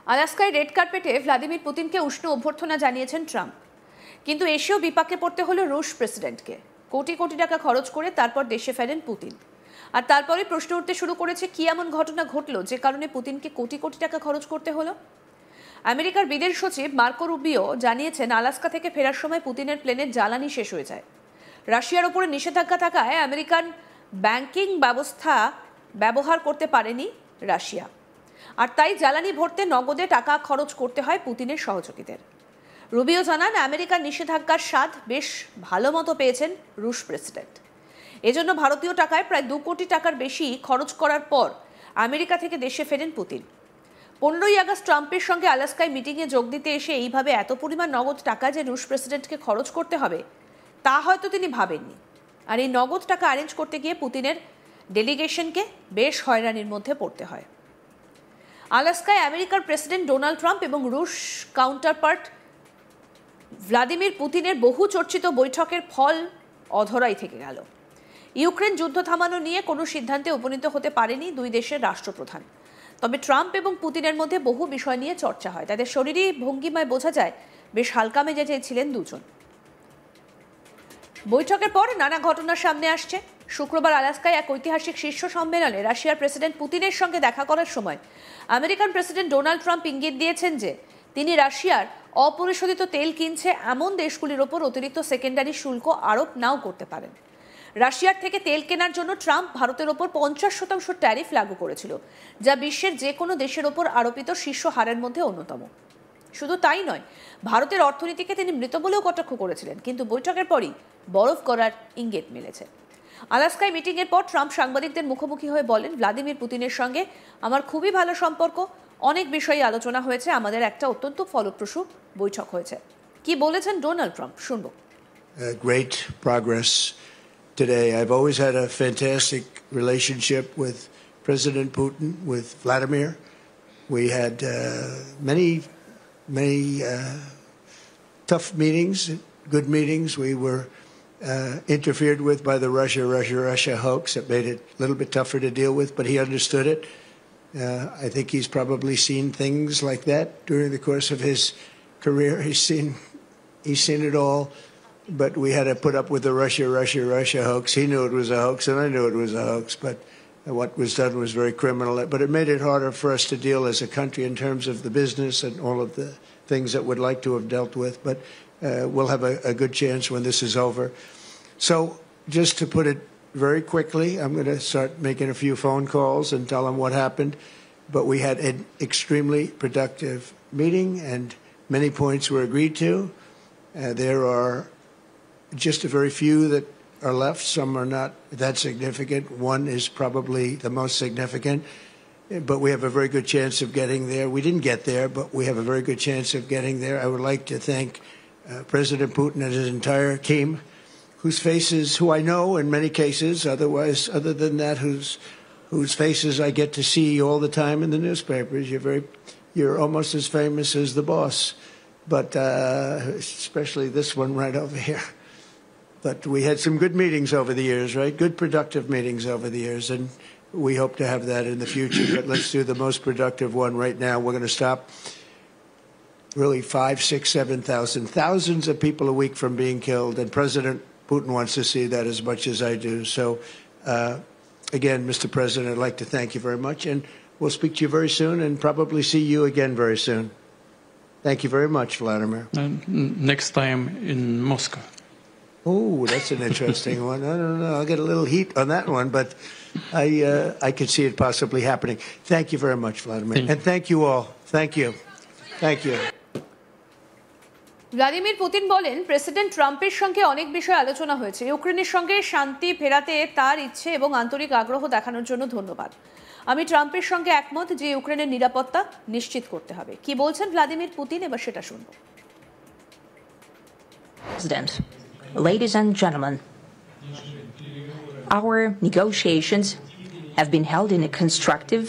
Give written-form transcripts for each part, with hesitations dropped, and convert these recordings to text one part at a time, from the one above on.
আলাস্কায় red কার্পেটে Vladimir পুতিনকে উষ্ণ অভ্যর্থনা জানিয়েছেন ট্রাম্প। কিন্তু এসেও বিপাকে পড়তে হলো রুশ প্রেসিডেন্টকে। কোটি কোটি টাকা খরচ করে তারপর দেশে ফেরেন পুতিন। আর তারপরে প্রশ্ন উঠতে শুরু করেছে, কি এমন ঘটনা ঘটলো যে কারণে পুতিনকে কোটি কোটি টাকা খরচ করতে হলো। আমেরিকার বিদেশ সচিব মার্কো রুবিও জানিয়েছেন, আলাস্কা থেকে ফেরার সময় পুতিনের প্লেনের জ্বালানি শেষ হয়ে যায়। রাশিয়ার ওপরে নিষেধাজ্ঞা থাকায় আমেরিকান ব্যাংকিং ব্যবস্থা ব্যবহার করতে পারেনি রাশিয়া, আর তাই জ্বালানি ভরতে নগদে টাকা খরচ করতে হয় পুতিনের সহযোগীদের। রুবিও জানান, আমেরিকার নিষেধাজ্ঞার স্বাদ বেশ ভালো মতো পেয়েছেন রুশ প্রেসিডেন্ট। এজন্য ভারতীয় টাকায় প্রায় 2 কোটি টাকার বেশি খরচ করার পর আমেরিকা থেকে দেশে ফেরেন পুতিন। 15ই আগস্ট ট্রাম্পের সঙ্গে আলাস্কায় মিটিংয়ে যোগ দিতে এসে এইভাবে এত পরিমাণ নগদ টাকা যে রুশ প্রেসিডেন্টকে খরচ করতে হবে তা হয়তো তিনি ভাবেননি। আর এই নগদ টাকা অ্যারেঞ্জ করতে গিয়ে পুতিনের ডেলিগেশনকে বেশ হয়রানির মধ্যে পড়তে হয়। আলাস্কায় আমেরিকার প্রেসিডেন্ট ডোনাল্ড ট্রাম্প এবং রুশ কাউন্টারপার্ট ভ্লাদিমির পুতিনের বহু চর্চিত বৈঠকের ফল অধরাই থেকে গেল। ইউক্রেন যুদ্ধ থামানো নিয়ে কোনো সিদ্ধান্তে উপনীত হতে পারেনি দুই দেশের রাষ্ট্রপ্রধান। তবে ট্রাম্প এবং পুতিনের মধ্যে বহু বিষয় নিয়ে চর্চা হয়। তাদের শরীরী ভঙ্গিমায় বোঝা যায় বেশ হালকা মেজাজে ছিলেন দুজন। বৈঠকের পর নানা ঘটনার সামনে আসছে। শুক্রবার আলাস্কায় এক ঐতিহাসিক শীর্ষ সম্মেলনে রাশিয়ার প্রেসিডেন্ট পুতিনের সঙ্গে দেখা করার সময় আমেরিকান প্রেসিডেন্ট ডোনাল্ড ট্রাম্প ইঙ্গিত দিয়েছেন যে তিনি রাশিয়ার অপরিশোধিত তেল কিনছে এমন দেশগুলির ওপর অতিরিক্ত সেকেন্ডারি শুল্ক আরোপ নাও করতে পারেন। রাশিয়ার থেকে তেল কেনার জন্য ট্রাম্প ভারতের ওপর 50% ট্যারিফ লাগু করেছিল, যা বিশ্বের যে কোনো দেশের ওপর আরোপিত শীর্ষ হারের মধ্যে অন্যতম। শুধু তাই নয়, ভারতের অর্থনীতিকে তিনি মৃত বলেও কটাক্ষ করেছিলেন। কিন্তু বৈঠকের পরই বরফ করার ইঙ্গিত মিলেছে। আলাস্কায় মিটিংয়ের পর ট্রাম্প সাংবাদিকদের মুখোমুখি হয়ে বলেন, ভ্লাদিমির পুতিনের সঙ্গে আমার খুবই ভালো সম্পর্ক, অনেক বিষয়ে আলোচনা হয়েছে, আমাদের একটা অত্যন্ত ফলপ্রসূ বৈঠক হয়েছে। কি বলেছেন ডোনাল্ড ট্রাম্প শুনবো। Great progress today. I've always had a fantastic relationship with President Putin, with Vladimir. We had many tough meetings, good meetings. We were interfered with by the Russia hoax. It made it a little bit tougher to deal with, but he understood it. I think he's probably seen things like that during the course of his career. He's seen it all, but we had to put up with the Russia hoax. He knew it was a hoax, and I knew it was a hoax, but what was done was very criminal. But it made it harder for us to deal as a country in terms of the business and all of the things that we'd like to have dealt with. But we'll have a good chance when this is over. So just to put it very quickly, I'm going to start making a few phone calls and tell them what happened. But we had an extremely productive meeting, and many points were agreed to. There are just a very few that are left. Some are not that significant. One is probably the most significant, but we have a very good chance of getting there. We didn't get there, but we have a very good chance of getting there. I would like to thank President Putin and his entire team, whose faces, who I know in many cases, other than that, whose faces I get to see all the time in the newspapers. You're almost as famous as the boss, but especially this one right over here. But we had some good meetings over the years, right? Good productive meetings over the years, and we hope to have that in the future. But let's do the most productive one right now. We're going to stop really 5, 6, 7,000, thousands of people a week from being killed, and President Putin wants to see that as much as I do. So, again, Mr. President, I'd like to thank you very much, and we'll speak to you very soon and probably see you again very soon. Thank you very much, Vladimir. Next time in Moscow. Oh, that's an interesting one. I don't know. I'll get a little heat on that one, but I could see it possibly happening. Thank you very much, Vladimir. And thank you all. Thank you. Thank you. Vladimir Putin বলেন, president ট্রাম্পের সঙ্গে অনেক বিষয়ে আলোচনা হয়েছে। ইউক্রেনের সঙ্গে শান্তি ফেরাতে তার ইচ্ছে এবং আন্তরিক আগ্রহ দেখানোর জন্য ধন্যবাদ। আমি ট্রাম্পের সঙ্গে একমত যে ইউক্রেনের নিরাপত্তা নিশ্চিত করতে হবে। কি বলছেন ভ্লাদিমির পুতিন, এবার সেটা শুনব। President, ladies and gentlemen, our negotiations have been held in a constructive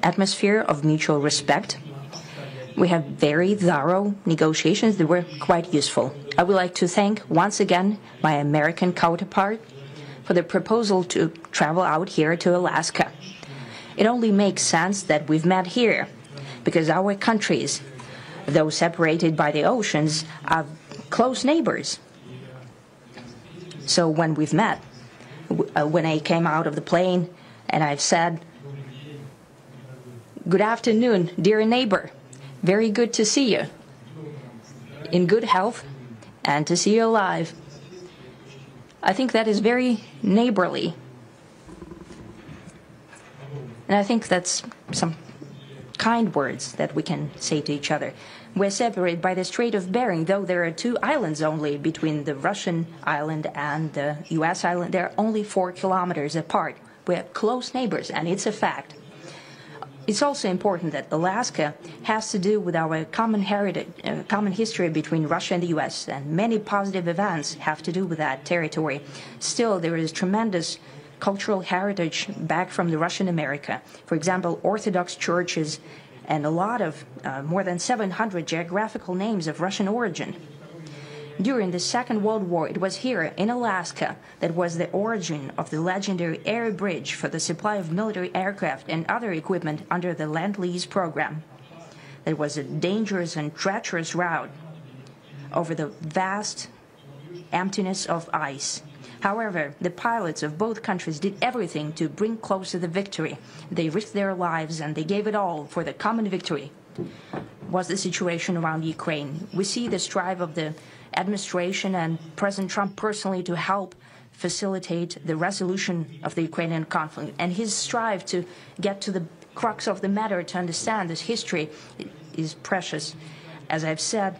atmosphere of mutual respect. We have very thorough negotiations that were quite useful. I would like to thank once again my American counterpart for the proposal to travel out here to Alaska. It only makes sense that we've met here, because our countries, though separated by the oceans, are close neighbors. So when we've met, when I came out of the plane and I've said, "Good afternoon, dear neighbor. Very good to see you. In good health and to see you alive." I think that is very neighborly. And I think that's some kind words that we can say to each other. We're separated by the Strait of Bering, though there are 2 islands only between the Russian island and the U.S. island. They're only 4 kilometers apart. We're close neighbors, and it's a fact. It's also important that Alaska has to do with our common heritage, common history between Russia and the U.S., and many positive events have to do with that territory. Still, there is tremendous cultural heritage back from the Russian America. For example, Orthodox churches and a lot of, more than 700 geographical names of Russian origin. During the Second World War, it was here in Alaska that was the origin of the legendary air bridge for the supply of military aircraft and other equipment under the Lend-Lease program. It was a dangerous and treacherous route over the vast emptiness of ice. However, the pilots of both countries did everything to bring closer the victory. They risked their lives and they gave it all for the common victory. Was the situation around Ukraine? We see the strive of the administration and President Trump personally to help facilitate the resolution of the Ukrainian conflict, and his strive to get to the crux of the matter, to understand this history, is precious. As I've said,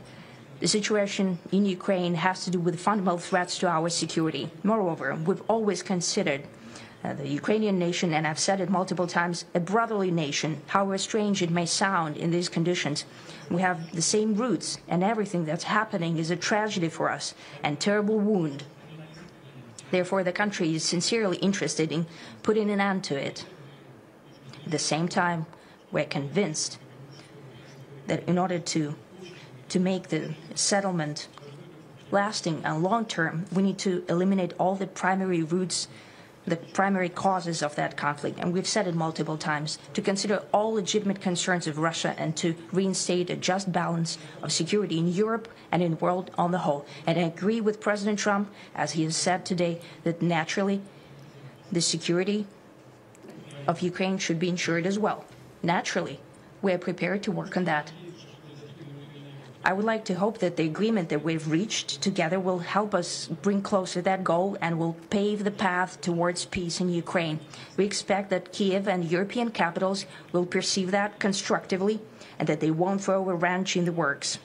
the situation in Ukraine has to do with fundamental threats to our security. Moreover, we've always considered the Ukrainian nation, and I've said it multiple times, a brotherly nation, however strange it may sound in these conditions. We have the same roots, and everything that's happening is a tragedy for us and terrible wound. Therefore, the country is sincerely interested in putting an end to it. At the same time, we're convinced that in order to make the settlement lasting and long-term, we need to eliminate all the primary roots, the primary causes of that conflict. And we've said it multiple times, to consider all legitimate concerns of Russia and to reinstate a just balance of security in Europe and in the world on the whole. And I agree with President Trump, as he has said today, that naturally the security of Ukraine should be ensured as well. Naturally, we're prepared to work on that. I would like to hope that the agreement that we've reached together will help us bring closer that goal and will pave the path towards peace in Ukraine. We expect that Kiev and European capitals will perceive that constructively and that they won't throw a wrench in the works.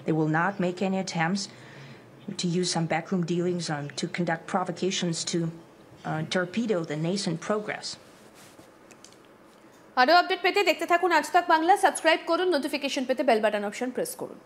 They will not make any attempts to use some backroom dealings to conduct provocations to torpedo the nascent progress. আরো update পেতে দেখতে থাকুন আজ তাক Bangla, subscribe করুন, notification পেতে bell button option press করুন।